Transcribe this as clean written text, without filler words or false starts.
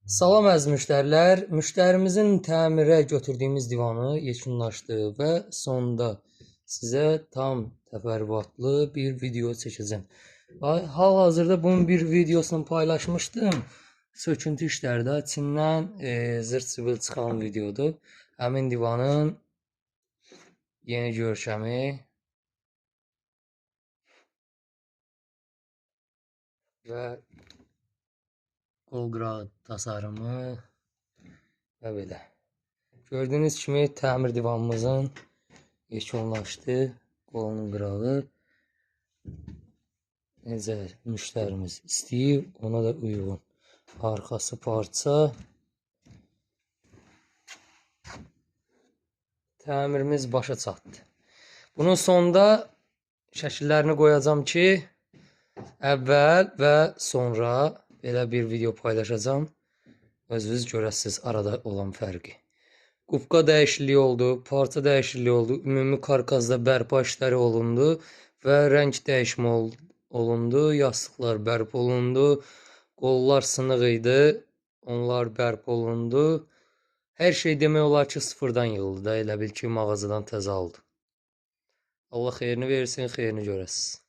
Salam əziz müştərilər. Müştərimizin təmirə götürdüyümüz divanı yekunlaşdı və sonda sizə tam təfərrüatlı bir video çəkəcəm. Hal-hazırda bunun bir videosunu paylaşmışdım. Söküntü işlərdə içindən zırt-zıvıl çıxan videodur. Həmin divanın yeni görkəmi və qol qırağı tasarımı və belə. Gördüyünüz kimi təmir divanımızın yekunlaşdı. Qolunun qırağı. Necə müştərimiz istəyib, ona da uyğun. Arxası parça. Təmirimiz başa çatdı. Bunun sonunda şəkillərini qoyacağam ki, əvvəl və sonra belə bir video paylaşacağım. Özünüz görəsiniz arada olan fərqi. Qubqa dəyişikliyi oldu, parça dəyişikliyi oldu, ümumi karkasda bərpa işləri olundu və rəng dəyişmə olundu, yastıqlar bərpa olundu, qollar sınıq idi, onlar bərpa olundu. Hər şey demək olar ki, sıfırdan yığıldı da, elə bil ki, mağazadan təzə aldı. Allah xeyrini versin, xeyrini görəsiniz.